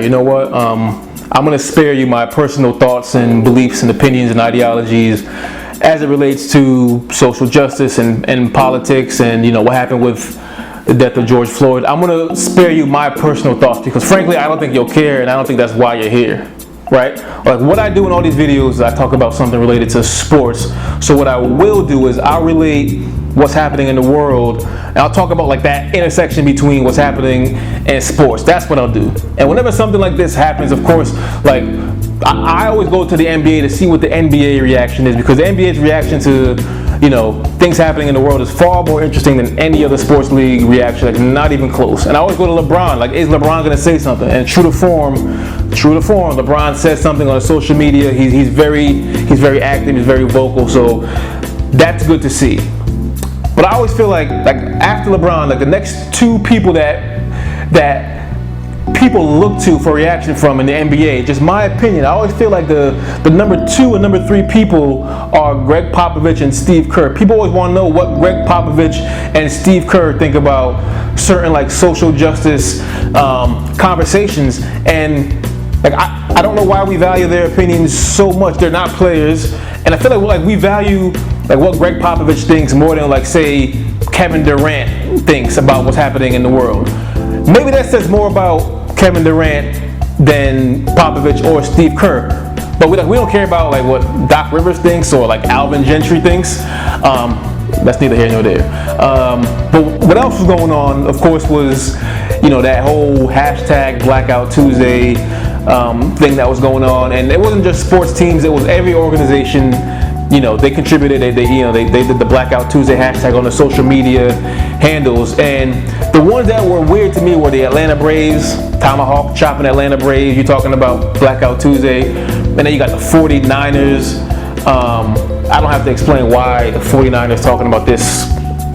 You know what? I'm going to spare you my personal thoughts and beliefs and opinions and ideologies as it relates to social justice and politics and, what happened with the death of George Floyd. I'm going to spare you my personal thoughts because, frankly, I don't think you'll care, and I don't think that's why you're here, right? Like, what I do in all these videos is I talk about something related to sports. So what I will do is I'll relate what's happening in the world, and I'll talk about like that intersection between what's happening and sports. That's what I'll do. And whenever something like this happens, of course, like I always go to the NBA to see what the NBA reaction is, because the NBA's reaction to things happening in the world is far more interesting than any other sports league reaction. Like, not even close. And I always go to LeBron. Like, is LeBron going to say something? And true to form, LeBron says something on social media. He's very active. He's very vocal. So that's good to see. But I always feel like after LeBron, like the next two people that people look to for reaction from in the NBA, just my opinion, I always feel like the number 2 and number 3 people are Greg Popovich and Steve Kerr. People always want to know what Greg Popovich and Steve Kerr think about certain like social justice conversations. And like I don't know why we value their opinions so much. They're not players, and I feel like we value like what Greg Popovich thinks more than like say Kevin Durant thinks about what's happening in the world. Maybe that says more about Kevin Durant than Popovich or Steve Kerr. But we don't care about like what Doc Rivers thinks or like Alvin Gentry thinks. That's neither here nor there. But what else was going on, of course, was that whole hashtag Blackout Tuesday thing that was going on, and it wasn't just sports teams; it was every organization. They contributed. They did the Blackout Tuesday hashtag on the social media handles, and the ones that were weird to me were the Atlanta Braves, tomahawk chopping Atlanta Braves. You're talking about Blackout Tuesday, and then you got the 49ers. I don't have to explain why the 49ers talking about this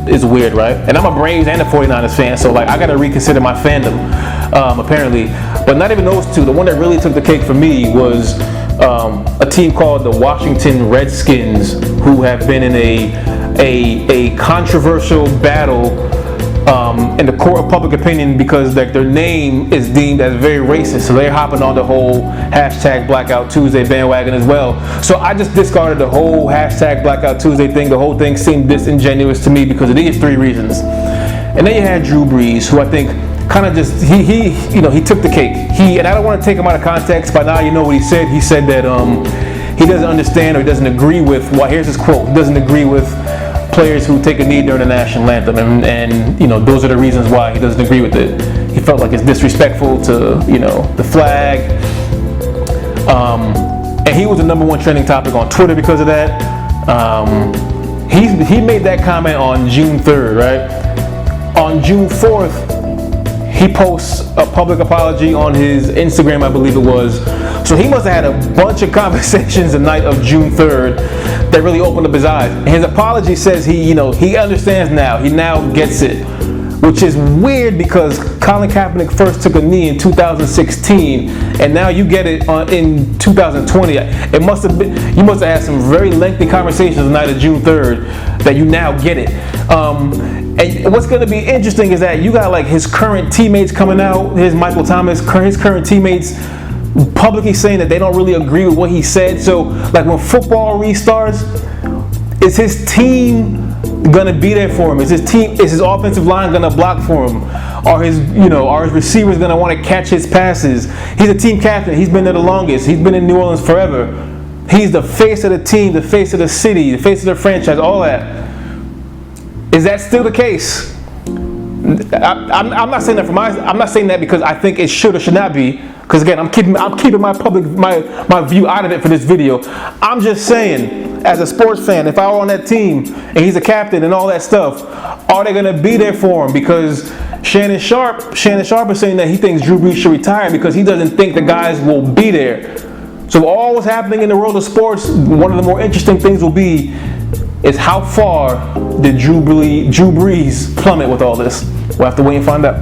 is weird, right? And I'm a Braves and a 49ers fan, so like I got to reconsider my fandom, apparently. But not even those two. The one that really took the cake for me was a team called the Washington Redskins, who have been in a controversial battle in the court of public opinion because like their name is deemed as very racist. So they're hopping on the whole hashtag Blackout Tuesday bandwagon as well. So I just discarded the whole hashtag Blackout Tuesday thing. The whole thing seemed disingenuous to me because of these 3 reasons. And then you had Drew Brees, who I think kind of just he took the cake. And I don't want to take him out of context, but now you know what he said. He said that he doesn't understand or he doesn't agree with. Well, here's his quote: "He doesn't agree with players who take a knee during the national anthem," and those are the reasons why he doesn't agree with it. He felt like it's disrespectful to the flag. And he was the number 1 trending topic on Twitter because of that. He made that comment on June 3rd, right? On June 4th. He posts a public apology on his Instagram, I believe it was. So he must have had a bunch of conversations the night of June 3rd that really opened up his eyes. And his apology says he understands now. He now gets it, which is weird because Colin Kaepernick first took a knee in 2016, and now you get it in 2020. You must have had some very lengthy conversations the night of June 3rd that you now get it. And what's going to be interesting is that you got like his current teammates coming out, his Michael Thomas, his current teammates publicly saying that they don't really agree with what he said. So like when football restarts, is his team gonna be there for him? Is his offensive line gonna block for him? Are his receivers gonna want to catch his passes? He's a team captain. He's been there the longest. He's been in New Orleans forever. He's the face of the team, the face of the city, the face of the franchise, all that. Is that still the case? I'm not saying that I'm not saying that because I think it should or should not be. Because again, I'm keeping my view out of it for this video. I'm just saying, as a sports fan, if I were on that team and he's a captain and all that stuff, are they gonna be there for him? Because Shannon Sharpe is saying that he thinks Drew Brees should retire because he doesn't think the guys will be there. So all what's happening in the world of sports, one of the more interesting things will be is how far did Drew Brees plummet with all this? We'll have to wait and find out.